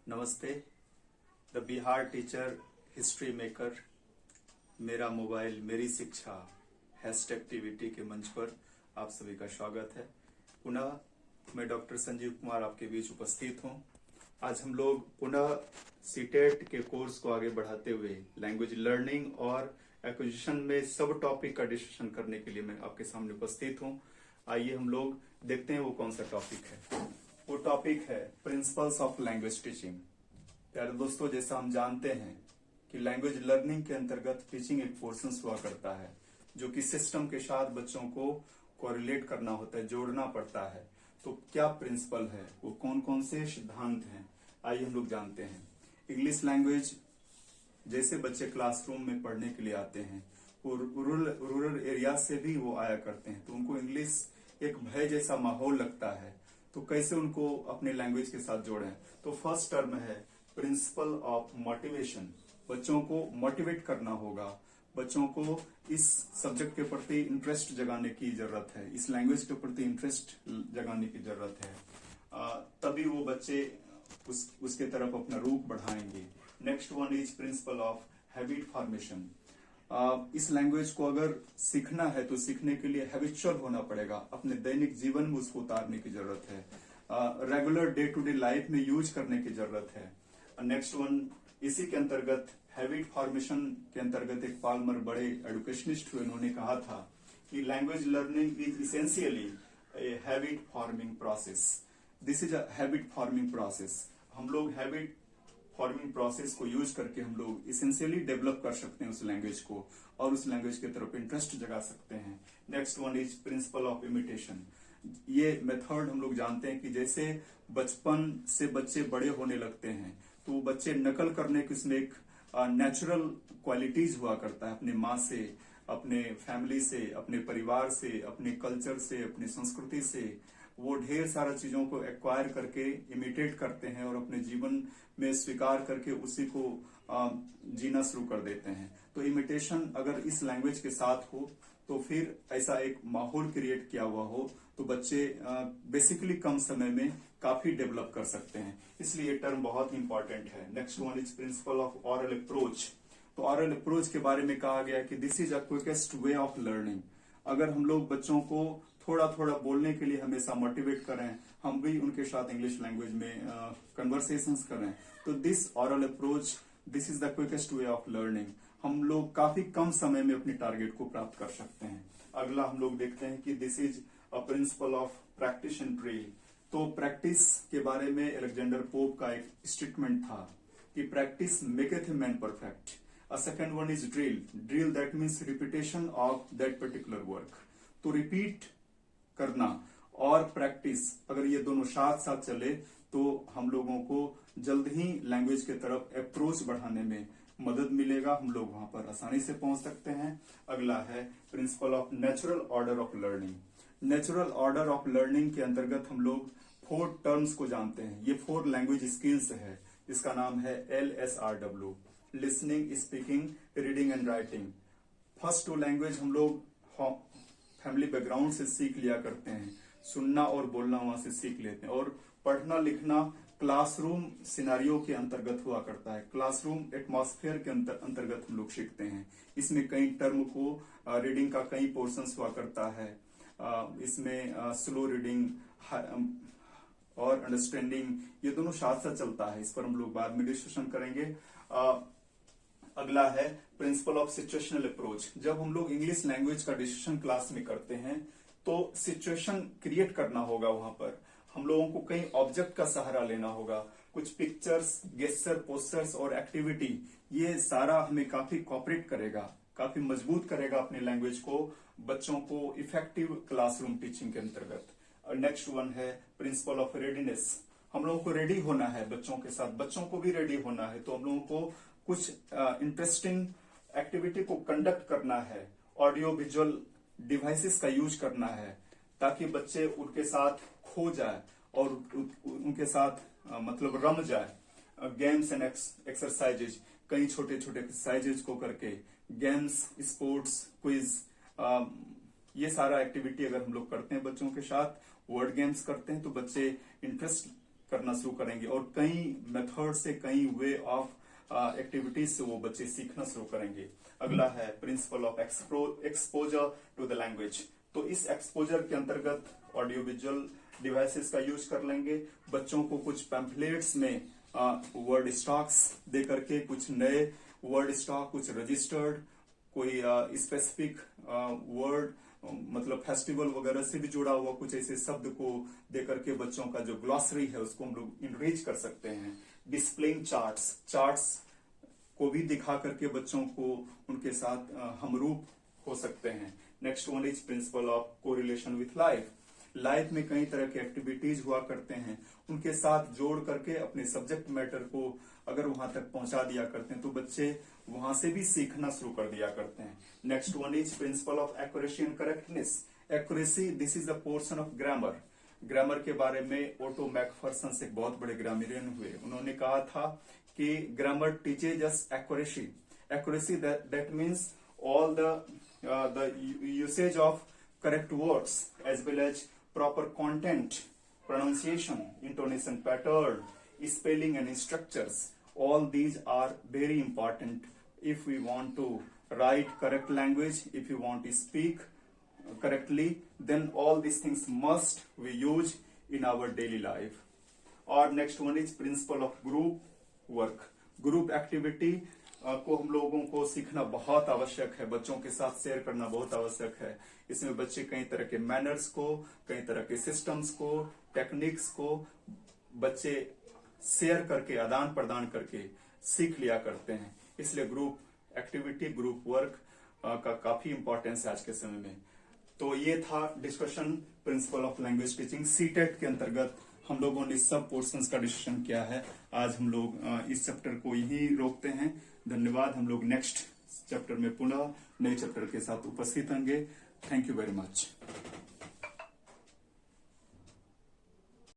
नमस्ते। The Bihar teacher history maker, मेरा mobile मेरी शिक्षा हैशटैग एक्टिविटी के मंच पर आप सभी का स्वागत है। पुनः मैं डॉक्टर संजीव कुमार आपके बीच उपस्थित हूं। आज हम लोग पुनः सीटेट के कोर्स को आगे बढ़ाते हुए लैंग्वेज लर्निंग और एक्विजिशन में सब टॉपिक का डिस्कशन करने के लिए मैं आपके सामने उपस्थित हूं। आइए हम लोग देखते हैं वो कौन सा टॉपिक है। वो टॉपिक है प्रिंसिपल्स ऑफ लैंग्वेज टीचिंग। प्यारे दोस्तों, जैसा हम जानते हैं कि लैंग्वेज लर्निंग के अंतर्गत टीचिंग एक पोर्शन हुआ करता है जो कि सिस्टम के साथ बच्चों को कोरिलेट करना होता है, जोड़ना पड़ता है। तो क्या प्रिंसिपल है, वो कौन कौन से सिद्धांत हैं, आइए हम लोग जानते हैं। इंग्लिश लैंग्वेज जैसे बच्चे क्लासरूम में पढ़ने के लिए आते हैं, वो रूरल एरिया से भी वो आया करते हैं, तो उनको इंग्लिश एक भय जैसा माहौल लगता है। तो कैसे उनको अपने लैंग्वेज के साथ जोड़ें? तो फर्स्ट टर्म है प्रिंसिपल ऑफ मोटिवेशन। बच्चों को मोटिवेट करना होगा, बच्चों को इस सब्जेक्ट के प्रति इंटरेस्ट जगाने की जरूरत है, इस लैंग्वेज के प्रति इंटरेस्ट जगाने की जरूरत है। तभी वो बच्चे उसके तरफ अपना रुख बढ़ाएंगे। Next one is principle of habit formation. इस लैंग्वेज को अगर सीखना है तो सीखने के लिए हैबिचुअल होना पड़ेगा, अपने दैनिक जीवन में उसको उतारने की जरूरत है, regular day to day life में यूज करने की जरूरत है। नेक्स्ट वन, इसी के अंतर्गत हैबिट फॉर्मेशन के अंतर्गत एक पाल्मर बड़े एडुकेशनिस्ट हुए, उन्होंने कहा था कि language learning is essentially a habit forming process. This is a habit forming process. हम लोग हैबिट फॉर्मिंग प्रोसेस को यूज करके हम लोग इसेंशियली डेवलप कर सकते हैं उस लैंग्वेज को और उस लैंग्वेज की तरफ इंटरेस्ट जगा सकते हैं। Next one is principle of imitation. ये मेथड हम लोग जानते हैं कि जैसे बचपन से बच्चे बड़े होने लगते हैं तो बच्चे नकल करने की उसमें एक नेचुरल क्वालिटीज हुआ करता है, अपने माँ से, अपने फैमिली से, अपने परिवार से, अपने कल्चर से, अपनी संस्कृति से वो ढेर सारा चीजों को एक्वायर करके इमिटेट करते हैं और अपने जीवन में स्वीकार करके उसी को जीना शुरू कर देते हैं। तो इमिटेशन अगर इस लैंग्वेज के साथ हो तो फिर ऐसा एक माहौल क्रिएट किया हुआ हो तो बच्चे बेसिकली कम समय में काफी डेवलप कर सकते हैं, इसलिए ये टर्म बहुत इंपॉर्टेंट है। Next one is principle of oral approach. तो ऑरल अप्रोच के बारे में कहा गया कि this is a quickest way of learning. अगर हम लोग बच्चों को थोड़ा थोड़ा बोलने के लिए हमेशा मोटिवेट करें, हम भी उनके साथ इंग्लिश लैंग्वेज में कन्वर्सेशंस करें, तो this oral approach, this is the quickest way of learning. हम लोग काफी कम समय में अपने टारगेट को प्राप्त कर सकते हैं। अगला हम लोग देखते हैं कि this is a principle of practice and drill. तो प्रैक्टिस के बारे में अलेक्जेंडर पोप का एक स्टेटमेंट था कि practice maketh a man perfect. A second one is drill. Drill that means repetition of that particular work. तो रिपीट करना और प्रैक्टिस, अगर ये दोनों साथ साथ चले तो हम लोगों को जल्द ही लैंग्वेज के तरफ अप्रोच बढ़ाने में मदद मिलेगा, हम लोग वहां पर आसानी से पहुंच सकते हैं। अगला है principle of natural order of learning. Natural order of learning के अंतर्गत हम लोग 4 टर्म्स को जानते हैं। ये 4 लैंग्वेज स्किल्स है, जिसका नाम है LSRW, listening, speaking, reading and writing. First 2 language हम लोग फैमिली बैकग्राउंड से सीख लिया करते हैं, सुनना और बोलना वहां से सीख लेते हैं, और पढ़ना लिखना क्लासरूम सिनारियो के अंतर्गत हुआ करता है, क्लासरूम एटमॉस्फेयर के अंतर्गत हम लोग सीखते हैं। इसमें कई टर्म को रीडिंग का कई पोर्शंस हुआ करता है, इसमें स्लो रीडिंग और अंडरस्टैंडिंग, ये दोनों साथ साथ चलता है। इस पर हम लोग बाद में डिस्कशन करेंगे। अगला है प्रिंसिपल ऑफ सिचुएशनल अप्रोच। जब हम लोग इंग्लिश लैंग्वेज का डिस्कशन क्लास में करते हैं तो सिचुएशन क्रिएट करना होगा। वहां पर हम लोगों को कई ऑब्जेक्ट का सहारा लेना होगा, कुछ पिक्चर्स, गेस्चर, पोस्टर्स और एक्टिविटी, ये सारा हमें काफी कोऑपरेट करेगा, काफी मजबूत करेगा अपने लैंग्वेज को, बच्चों को इफेक्टिव क्लासरूम टीचिंग के अंतर्गत। नेक्स्ट वन है प्रिंसिपल ऑफ रेडीनेस। हम लोगों को रेडी होना है बच्चों के साथ, बच्चों को भी रेडी होना है, तो हम लोगों को कुछ इंटरेस्टिंग एक्टिविटी को कंडक्ट करना है, ऑडियो विजुअल डिवाइसेस का यूज करना है, ताकि बच्चे उनके साथ खो जाए और उनके साथ मतलब रम जाए। गेम्स एंड एक्सरसाइजेज, कई छोटे छोटे एक्सरसाइजेज को करके, गेम्स, स्पोर्ट्स, क्विज, ये सारा एक्टिविटी अगर हम लोग करते हैं बच्चों के साथ, वर्ड गेम्स करते हैं, तो बच्चे इंटरेस्ट करना शुरू करेंगे और कई मेथड से, कई वे ऑफ एक्टिविटीज से वो बच्चे सीखना शुरू करेंगे। अगला है principle of exposure to the language. तो इस एक्सपोजर के अंतर्गत ऑडियो विजुअल डिवाइसेस का यूज कर लेंगे। बच्चों को कुछ पैम्फलेट्स में वर्ड स्टॉक्स दे करके, कुछ नए वर्ड स्टॉक, कुछ रजिस्टर्ड, कोई स्पेसिफिक वर्ड मतलब फेस्टिवल वगैरह से भी जुड़ा हुआ कुछ ऐसे शब्द को दे करके बच्चों का जो ग्लॉसरी है उसको हम लोग इनरिच कर सकते हैं। डिस्प्लेइंग चार्ट्स को भी दिखा करके बच्चों को उनके साथ हमरूप हो सकते हैं। Next one is principle of correlation with life में कई तरह के एक्टिविटीज हुआ करते हैं, उनके साथ जोड़ करके अपने सब्जेक्ट मैटर को अगर वहां तक पहुंचा दिया करते हैं तो बच्चे वहां से भी सीखना शुरू कर दिया करते हैं। Next one is principle of accuracy and correctness. Accuracy, this is the portion of grammar. Grammar के बारे में ओटो मैकफरसन एक बहुत बड़े ग्रामरियन हुए, उन्होंने कहा था कि grammar teaches us accuracy. Accuracy that means all the usage of correct words as well as proper content, pronunciation, intonation pattern, spelling and structures. All these are very important if we want to write correct language, if you want to speak correctly, then all these things must we use in our daily life. Or next one is principle of group work. Group activity को हम लोगों को सीखना बहुत आवश्यक है, बच्चों के साथ शेयर करना बहुत आवश्यक है। इसमें बच्चे कई तरह के मैनर्स को, कई तरह के सिस्टम्स को, टेक्निक्स को बच्चे शेयर करके, आदान प्रदान करके सीख लिया करते हैं। इसलिए ग्रुप एक्टिविटी, ग्रुप वर्क का काफी इंपॉर्टेंस है आज के समय में। तो ये था discussion principle of language teaching. CTET के अंतर्गत हम लोगों ने सब पोर्शंस का डिस्कशन किया है। आज हम लोग इस चैप्टर को यहीं रोकते हैं। धन्यवाद। हम लोग नेक्स्ट चैप्टर में पुनः नए चैप्टर के साथ उपस्थित होंगे। Thank you very much.